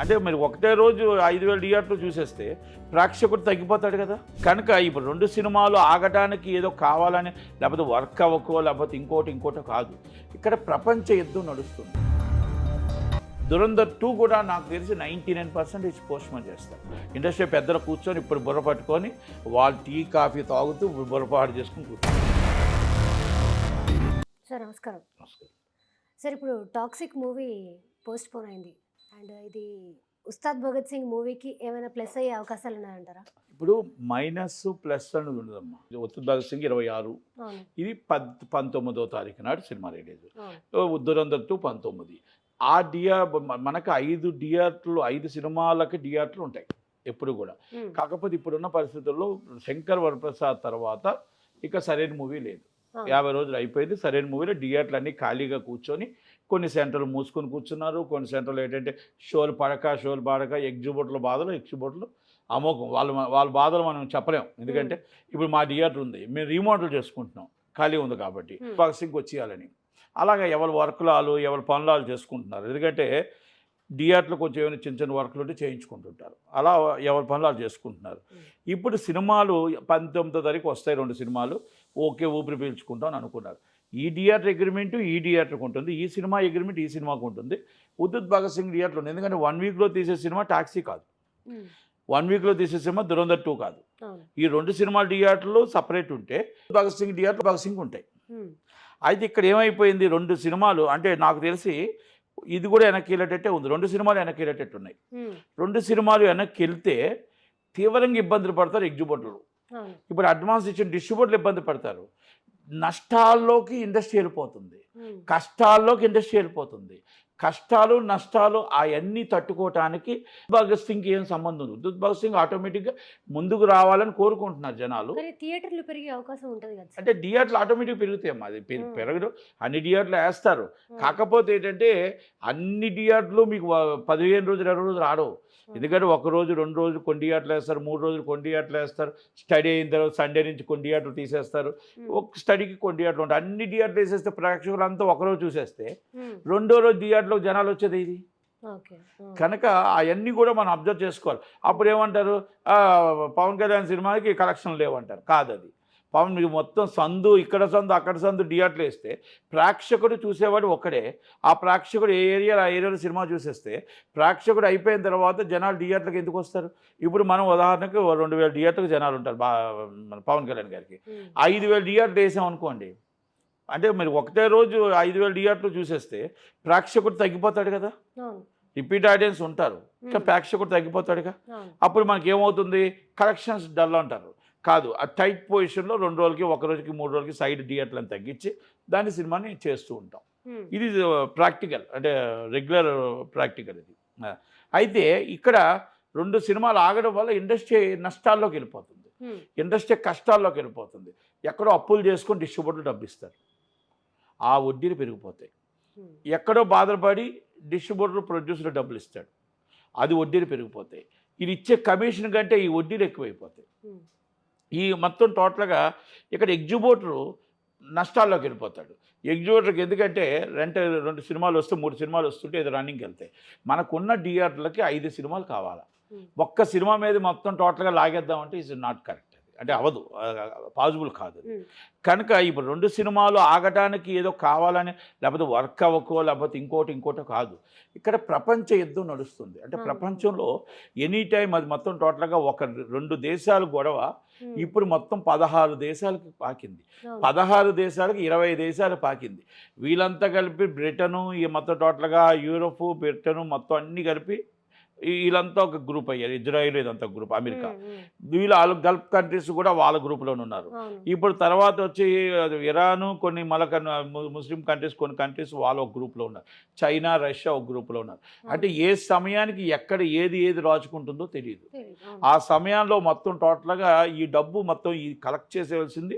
అంటే మీరు ఒకటే రోజు 5,000 థియేటర్లు చూసేస్తే ప్రేక్షకుడు తగ్గిపోతాడు కదా. కనుక ఇప్పుడు 2 సినిమాలు ఆగటానికి ఏదో కావాలని లేకపోతే వర్క్ అవ్వకో లేకపోతే ఇంకోటో కాదు. ఇక్కడ ప్రపంచ యుద్ధం నడుస్తుంది. దురంధర్ 2 కూడా నాకు తెలిసి 99% పోస్ట్పోన్ చేస్తారు. ఇండస్ట్రీ పెద్దలు కూర్చొని ఇప్పుడు బుర్ర పట్టుకొని వాళ్ళు టీ కాఫీ తాగుతూ బుర్రపాటు చేసుకుని కూర్చొని. సార్ నమస్కారం. సార్ ఇప్పుడు టాక్సిక్ మూవీ పోస్ట్పోన్ అయింది అండ్ ఇది ఉస్తాద్ భగత్ సింగ్ మూవీకి ఏమైనా ప్లస్ అయ్యే అవకాశాలు ఉన్నాయంటారా? ఇప్పుడు మైనస్ ప్లస్ అనేది ఉండదమ్మా. ఉస్తాద్ భగత్ సింగ్ 26, ఇది 19వ తారీఖు నాడు సినిమా రిలీజ్. దురంధర్ 2 19. ఆ మనకు 5 థియేటర్లు 5 సినిమాలకి థియేటర్లు ఉంటాయి ఎప్పుడు కూడా. కాకపోతే ఇప్పుడున్న పరిస్థితుల్లో శంకర్ వరప్రసాద్ తర్వాత ఇక సరైన మూవీ లేదు. 50 రోజులు అయిపోయింది. సరైన మూవీలో థియేటర్లు అన్నీ ఖాళీగా కూర్చొని కొన్ని సెంటర్లు మూసుకొని కూర్చున్నారు. కొన్ని సెంటర్లు ఏంటంటే షోలు పాడక ఎగ్జిబిట్లు అమోఘం. వాళ్ళ బాధలు మనం చెప్పలేం. ఎందుకంటే ఇప్పుడు మా థియేటర్ ఉంది, మేము రీమోడల్ చేసుకుంటున్నాం, ఖాళీ ఉంది కాబట్టి భగత్ సింగ్ వచ్చేయాలని. అలాగే ఎవరి వర్కులు ఎవరి పనులు చేసుకుంటున్నారు. ఎందుకంటే థియేటర్లు కొంచెం ఏమైనా చిన్న వర్కులు ఉంటే చేయించుకుంటుంటారు. అలా ఎవరి పనులు చేసుకుంటున్నారు. ఇప్పుడు సినిమాలు 19వ తారీఖు వస్తాయి 2 సినిమాలు. ఓకే ఊపిరి పీల్చుకుంటాం అని అనుకున్నారు. ఈ థియేటర్ అగ్రిమెంట్ ఈ థియేటర్కి ఉంటుంది, ఈ సినిమా అగ్రిమెంట్ ఈ సినిమాకు ఉంటుంది. ఉస్తాద్ భగత్ సింగ్ థియేటర్లో ఉంది. ఎందుకంటే 1 వీక్లో తీసే సినిమా టాక్సీ కాదు, 1 వీక్లో తీసే సినిమా దురంధర్ 2 కాదు. ఈ 2 సినిమాల థియేటర్లు సపరేట్ ఉంటే భగత్ సింగ్ థియేటర్ భగత్ సింగ్ ఉంటాయి. అయితే ఇక్కడ ఏమైపోయింది, 2 సినిమాలు అంటే నాకు తెలిసి ఇది కూడా వెనక్కి వెళ్ళేటట్టే ఉంది. 2 సినిమాలు వెనక్కి వెళ్ళేటట్టు ఉన్నాయి. 2 సినిమాలు వెనక్కి వెళ్తే తీవ్రంగా ఇబ్బందులు పడతారు ఎగ్జిబిటర్లు. ఇప్పుడు అడ్వాన్స్ ఇచ్చిన డిస్ట్రిబ్యూటర్లు ఇబ్బంది పడతారు. నష్టాల్లోకి ఇండస్ట్రీ వెళ్ళిపోతుంది, కష్టాల్లోకి ఇండస్ట్రీ వెళ్ళిపోతుంది. కష్టాలు నష్టాలు అవన్నీ తట్టుకోవటానికి భగత్ సింగ్కి ఏం సంబంధం ఉంది? ఉస్తాద్ భగత్ సింగ్ ఆటోమేటిక్గా ముందుకు రావాలని కోరుకుంటున్నారు జనాలు. థియేటర్లు పెరిగే అవకాశం ఉంటుంది కదా. అంటే థియేటర్లు ఆటోమేటిక్గా పెరుగుతాయమ్మా. అది పెరగడం అన్ని థియేటర్లు వేస్తారు. కాకపోతే ఏంటంటే అన్ని థియేటర్లు మీకు 15 రోజులు 20 రోజులు ఆడవు. ఎందుకంటే 1 రోజు 2 రోజులు కొన్ని థియేటర్లు వేస్తారు, 3 రోజులు కొన్ని థియేటర్లు వేస్తారు. స్టడీ అయిన తర్వాత సండే నుంచి కొన్ని థియేటర్లు తీసేస్తారు. ఒక స్టడీకి కొన్ని థియేటర్లు ఉంటాయి. అన్ని థియేటర్లు వేసేస్తే ప్రేక్షకులు అంతా ఒకరోజు చూసేస్తే 2వ రోజు థియేటర్లో జనాలు వచ్చేది ఇది. కనుక అవన్నీ కూడా మనం అబ్జర్వ్ చేసుకోవాలి. అప్పుడు ఏమంటారు, పవన్ కళ్యాణ్ సినిమాకి కలెక్షన్ లేవంటారు. కాదు, అది పవన్ మీకు మొత్తం సందు, ఇక్కడ సందు అక్కడ సందు థియేటర్లు వేస్తే ప్రేక్షకుడు చూసేవాడు ఒక్కడే. ఆ ప్రేక్షకుడు ఏ ఏరియాలో సినిమా చూసేస్తే ప్రేక్షకుడు అయిపోయిన తర్వాత జనాలు థియేటర్లకు ఎందుకు వస్తారు? ఇప్పుడు మనం ఉదాహరణకు 2,000 థియేటర్లకు జనాలు ఉంటారు మన పవన్ కళ్యాణ్ గారికి. 5,000 థియేటర్లు వేసాం అనుకోండి, అంటే మీరు ఒకటే రోజు 5,000 థియేటర్లు చూసేస్తే ప్రేక్షకుడు తగ్గిపోతాడు కదా. రిపీట్ ఆడియన్స్ ఉంటారు, ఇంకా ప్రేక్షకుడు తగ్గిపోతాడుగా. అప్పుడు మనకి ఏమవుతుంది, కలెక్షన్స్ డల్ అంటారు. కాదు, ఆ టైట్ పొజిషన్లో 2 రోజులకి 1 రోజుకి 3 రోజులకి సైడ్ థియేటర్లను తగ్గించి దాని సినిమాని చేస్తూ ఉంటాం. ఇది ప్రాక్టికల్, అంటే రెగ్యులర్ ప్రాక్టికల్ ఇది. అయితే ఇక్కడ 2 సినిమాలు ఆగడం వల్ల ఇండస్ట్రీ నష్టాల్లోకి వెళ్ళిపోతుంది, ఇండస్ట్రీ కష్టాల్లోకి వెళ్ళిపోతుంది. ఎక్కడో అప్పులు చేసుకొని డిస్ట్రిబ్యూటర్లు డబ్బు ఇస్తారు, ఆ వడ్డీలు పెరిగిపోతాయి. ఎక్కడో బాధపడి డిస్ట్రిబ్యూటర్ ప్రొడ్యూసర్ డబ్బులు ఇస్తాడు, అది వడ్డీలు పెరిగిపోతాయి. ఇది ఇచ్చే కమిషన్ కంటే ఈ వడ్డీలు ఎక్కువైపోతాయి. ఈ మొత్తం టోటల్గా ఇక్కడ ఎగ్జిబ్యూటరు నష్టాల్లోకి వెళ్ళిపోతాడు. ఎగ్జిబ్యూటర్కి ఎందుకంటే 2 సినిమాలు వస్తే 3 సినిమాలు వస్తుంటే ఇది రన్నింగ్కి వెళ్తాయి. మనకున్న థియేటర్లకి 5 సినిమాలు కావాలి. ఒక్క సినిమా మీద మొత్తం టోటల్గా లాగేద్దామంటే ఇట్స్ నాట్ కరెక్ట్. అంటే అవ్వదు, పాసిబుల్ కాదు. కనుక ఇప్పుడు 2 సినిమాలు ఆగటానికి ఏదో కావాలని లేకపోతే వర్క్ అవ్వకో లేకపోతే ఇంకోటో కాదు. ఇక్కడ ప్రపంచ యుద్ధం నడుస్తుంది. అంటే ప్రపంచంలో ఎనీ టైం అది మొత్తం టోటల్గా 2 దేశాలు గొడవ ఇప్పుడు మొత్తం 16 దేశాలకు పాకింది. 16 దేశాలకు 20 దేశాలు పాకింది. వీళ్ళంతా కలిపి బ్రిటను, ఈ మొత్తం టోటల్గా యూరోప్, బ్రిటను మొత్తం అన్నీ కలిపి వీళ్ళంతా ఒక గ్రూప్ అయ్యారు. ఇజ్రాయిల్ ఇదంతా గ్రూప్, అమెరికా, వీళ్ళు గల్ఫ్ కంట్రీస్ కూడా వాళ్ళ గ్రూప్లోనే ఉన్నారు. ఇప్పుడు తర్వాత వచ్చి ఇరాను, కొన్ని ముస్లిం కంట్రీస్, కొన్ని కంట్రీస్ వాళ్ళు ఒక గ్రూప్లో ఉన్నారు. చైనా, రష్యా ఒక గ్రూప్లో ఉన్నారు. అంటే ఏ సమయానికి ఎక్కడ ఏది రాచుకుంటుందో తెలియదు. ఆ సమయంలో మొత్తం టోటల్గా ఈ డబ్బు మొత్తం ఈ కలెక్ట్ చేసేవలసింది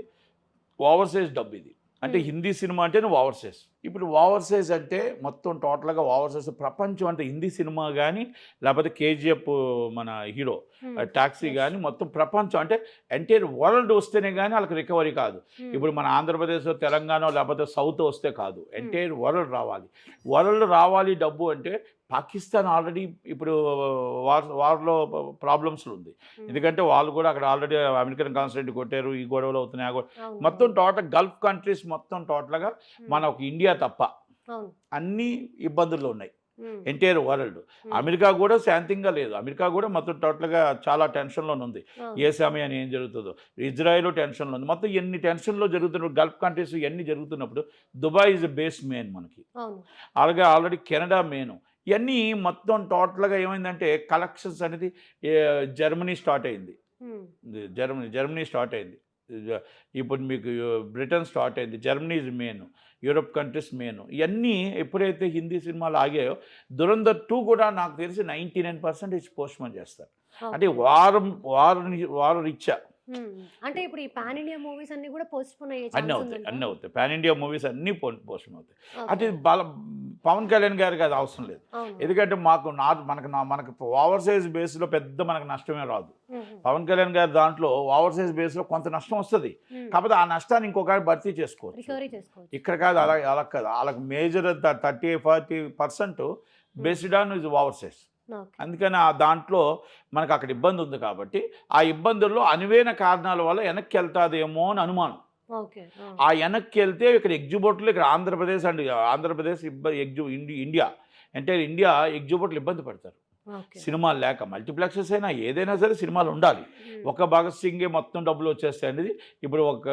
ఓవర్సీస్ డబ్బు. ఇది అంటే హిందీ సినిమా అంటే ఓవర్సీస్. ఇప్పుడు ఓవర్ సైజ్ అంటే మొత్తం టోటల్గా ఓవర్ సైజ్ ప్రపంచం అంటే హిందీ సినిమా కానీ లేకపోతే కేజీఎఫ్ మన హీరో టాక్సీ కానీ మొత్తం ప్రపంచం అంటే ఎంటైర్ వరల్డ్ వస్తేనే కానీ వాళ్ళకి రికవరీ కాదు. ఇప్పుడు మన ఆంధ్రప్రదేశ్ తెలంగాణ లేకపోతే సౌత్ వస్తే కాదు, ఎంటైర్ వరల్డ్ రావాలి. వరల్డ్ రావాలి డబ్బు అంటే పాకిస్తాన్ ఆల్రెడీ ఇప్పుడు వార్లో ప్రాబ్లమ్స్లో ఉంది. ఎందుకంటే వాళ్ళు కూడా అక్కడ ఆల్రెడీ అమెరికన్ కాన్సులేట్ కొట్టారు, ఈ గొడవలు అవుతున్నాయి. మొత్తం టోటల్ గల్ఫ్ కంట్రీస్ మొత్తం టోటల్గా మన ఒక ఇండియా తప్ప అన్ని ఇబ్బందుల్లో ఉన్నాయి ఎంటైర్ వరల్డ్. అమెరికా కూడా శాంతింగా లేదు. అమెరికా కూడా మొత్తం టోటల్గా చాలా టెన్షన్లో ఉంది. ఏ సమయాన్ని ఏం జరుగుతుందో, ఇజ్రాయెల్ టెన్షన్లో ఉంది. మొత్తం ఎన్ని టెన్షన్లో జరుగుతున్నప్పుడు గల్ఫ్ కంట్రీస్ ఇవన్నీ జరుగుతున్నప్పుడు దుబాయ్ ఈజ్ బేస్ మెయిన్ మనకి, అలాగే ఆల్రెడీ కెనడా మెయిన్. ఇవన్నీ మొత్తం టోటల్గా ఏమైందంటే కలెక్షన్స్ అనేది జర్మనీ స్టార్ట్ అయింది. జర్మనీ స్టార్ట్ అయింది. ఇప్పుడు మీకు బ్రిటన్ స్టార్ట్ అయింది. Germany is main, Europe countries main. ఇవన్నీ ఎప్పుడైతే హిందీ సినిమాలు ఆగాయో దురంధర్ 2 కూడా నాకు తెలిసి 99% పోస్ట్పోన్ చేస్తారు. అంటే వారం రీత్యా అంటే ఇప్పుడు ఈ పాన్ ఇండియా మూవీస్ అన్ని కూడా పోస్ట్పోన్ అయ్యే అన్నీ ఛాన్స్ అవుతాయి. ఉందంటారా? అన్నీ అవుతాయి. పాన్ ఇండియా మూవీస్ అన్నీ పోస్ట్పోన్ అవుతాయి. ఓకే. అంటే పవన్ కళ్యాణ్ గారికి అది అవసరం లేదు. అవును. ఎందుకంటే మనకు ఓవర్ సైజ్ బేస్లో పెద్ద మనకు నష్టమే రాదు. మ్మ్. పవన్ కళ్యాణ్ గారి దాంట్లో ఓవర్ సైజ్ బేస్లో కొంత నష్టం వస్తుంది. మ్మ్. కాకపోతే ఆ నష్టాన్ని ఇంకొకటి భర్తీ చేసుకోవచ్చు. రికవరీ చేసుకోవచ్చు. ఇక్కడ కాదు, అలా కాదు. వాళ్ళకి major 30-40% based on is over size. Okay. అందుకని ఆ దాంట్లో మనకు అక్కడ ఇబ్బంది ఉంది కాబట్టి ఆ ఇబ్బందుల్లో అనువైన కారణాల వల్ల వెనక్కి వెళ్తాదేమో అని అనుమానం. ఓకే. ఆ వెనక్కి వెళ్తే ఇక్కడ ఎగ్జిబిట్లు ఇక్కడ ఆంధ్రప్రదేశ్ ఇండియా ఎంటైర్ ఇండియా ఎగ్జిబిట్లు ఇబ్బంది పడతారు. ఓకే. సినిమాలు లేక మల్టీప్లెక్సెస్ అయినా ఏదైనా సరే సినిమాలు ఉండాలి. మ్మ్. ఒక భగత్ సింగే మొత్తం డబ్బులు వచ్చేస్తాయి అనేది. ఇప్పుడు ఒక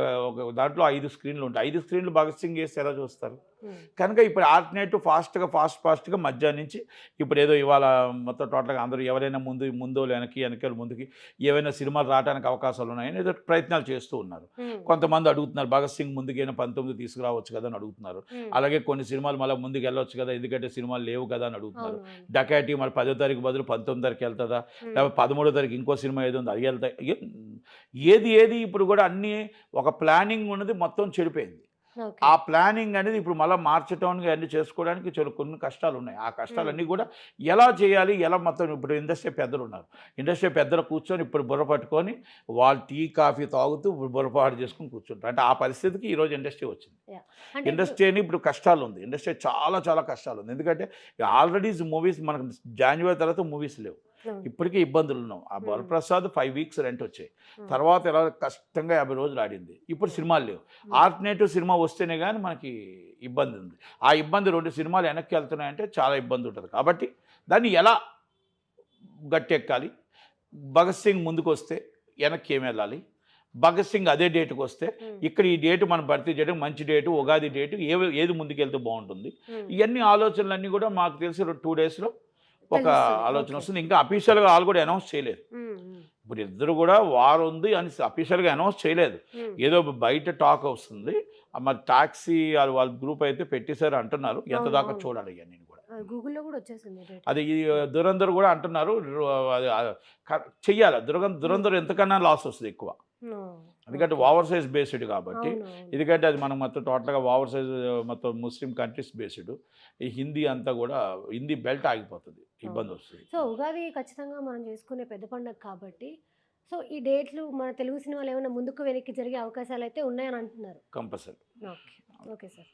దాంట్లో 5 స్క్రీన్లు ఉంటాయి. 5 స్క్రీన్లు భగత్ సింగ్ వేస్తే ఎలా చూస్తారు? మ్మ్. కనుక ఇప్పుడు ఆల్టర్నేటివ్ ఫాస్ట్గా మధ్యాహ్నం నుంచి ఇప్పుడు ఏదో ఇవాళ మొత్తం టోటల్గా అందరూ ఎవరైనా ముందు వెనకాల ముందుకి ఏవైనా సినిమాలు రావడానికి అవకాశాలు ఉన్నాయని ఏదో ప్రయత్నాలు చేస్తూ ఉన్నారు. మ్మ్. కొంతమంది అడుగుతున్నారు భగత్ సింగ్ ముందుకైనా 19 తీసుకురావచ్చు కదా అని అడుగుతున్నారు. మ్మ్. అలాగే కొన్ని సినిమాలు మళ్ళీ ముందుకు వెళ్ళొచ్చు కదా ఎందుకంటే సినిమాలు లేవు కదా అని అడుగుతున్నారు. అవును. డకాటి మరి 10వ తారీఖు బదులు 19వ తారీఖు వెళ్తుందా, లేకపోతే 13వ తారీఖు ఇంకో సినిమా ఏదో ఉంది అది వెళ్తాయి. ఏది ఇప్పుడు కూడా అన్నీ ఒక ప్లానింగ్ ఉన్నది మొత్తం చెడిపోయింది. ఓకే. ఆ ప్లానింగ్ అనేది ఇప్పుడు మళ్ళీ మార్చడానికి అన్నీ చేసుకోవడానికి కొన్ని కష్టాలు ఉన్నాయి. ఆ కష్టాలన్నీ కూడా ఎలా చేయాలి, ఎలా మొత్తం ఇప్పుడు ఇండస్ట్రీ పెద్దలు ఉన్నారు. ఇండస్ట్రీ పెద్దలు కూర్చొని ఇప్పుడు బుర్ర పట్టుకొని వాళ్ళు టీ కాఫీ తాగుతూ ఇప్పుడు బుర్రపాటు చేసుకుని కూర్చుంటారు. అంటే ఆ పరిస్థితికి ఈరోజు ఇండస్ట్రీ వచ్చింది. అంటే ఇప్పుడు ఇండస్ట్రీ అని ఇప్పుడు కష్టాలు ఉంది. ఇండస్ట్రీ చాలా కష్టాలు ఉంది. ఎందుకంటే ఆల్రెడీ మూవీస్ మనకు జనవరి తర్వాత మూవీస్ లేవు. అవును. ఇప్పటికే ఇబ్బందులు ఉన్నాం. ఆ వరప్రసాద్ 5 వీక్స్ రెంట్ వచ్చాయి. మ్మ్. తర్వాత ఎలా కష్టంగా 50 రోజులు ఆడింది. ఇప్పుడు సినిమాలు లేవు. ఆల్టర్నేటివ్ సినిమా వస్తేనే కానీ మనకి ఇబ్బంది ఉంది. ఆ ఇబ్బంది 2 సినిమాలు వెనక్కి వెళ్తున్నాయంటే చాలా ఇబ్బంది ఉంటుంది. కాబట్టి దాన్ని ఎలా గట్టెక్కాలి? భగత్ సింగ్ ముందుకు వస్తే వెనక్కి ఏమి వెళ్ళాలి? భగత్ సింగ్ అదే డేటుకు వస్తే మ్మ్. ఇక్కడ ఈ డేటు మనం భర్తీ చేయడం మంచి డేటు, ఉగాది డేటు ఏది ముందుకెళ్తే బాగుంటుంది? మ్మ్. ఇవన్నీ ఆలోచనలన్నీ కూడా మాకు తెలిసి 2 డేస్లో ఒక తెలుస్తుంది. ఆలోచన ఓకే. వస్తుంది. ఇంకా అఫీషియల్గా వాళ్ళు కూడా అనౌన్స్ చేయలేదు. మ్మ్. మ్మ్. ఇప్పుడు ఇద్దరు కూడా వార్ ఉంది అని అఫీషియల్గా అనౌన్స్ చేయలేదు. మ్మ్. ఏదో బయట టాక్ వస్తుంది. మరి టాక్సీ వాళ్ళ గ్రూప్ అయితే పెట్టేశారు అంటున్నారు. ఎంత దాకా అవును. చూడాలి ఇవన్నీ కూడా. గూగుల్లో కూడా వచ్చేసింది డేట్. అది ఈ దురంధర్ కూడా అంటున్నారు. చెయ్యాలి. దురంధర్ ఎంతకన్నా లాస్ వస్తుంది ఎక్కువ. ఎందుకంటే ఓవర్ సైజ్ బేస్డ్ కాబట్టి. ఎందుకంటే అది మనం మొత్తం టోటల్గా ఓవర్ సైజ్ మొత్తం ముస్లిం కంట్రీస్ బేస్డ్. ఈ హిందీ అంతా కూడా హిందీ బెల్ట్ ఆగిపోతుంది, ఇబ్బంది వస్తుంది. సో ఉగాది ఖచ్చితంగా మనం చేసుకునే పెద్ద పండుగ కాబట్టి సో ఈ డేట్లు మన తెలుగు సినిమాలు ఏమైనా ముందుకు వెనక్కి జరిగే అవకాశాలు అయితే ఉన్నాయని అంటున్నారు. కంపల్సరీ. ఓకే. Okay sir.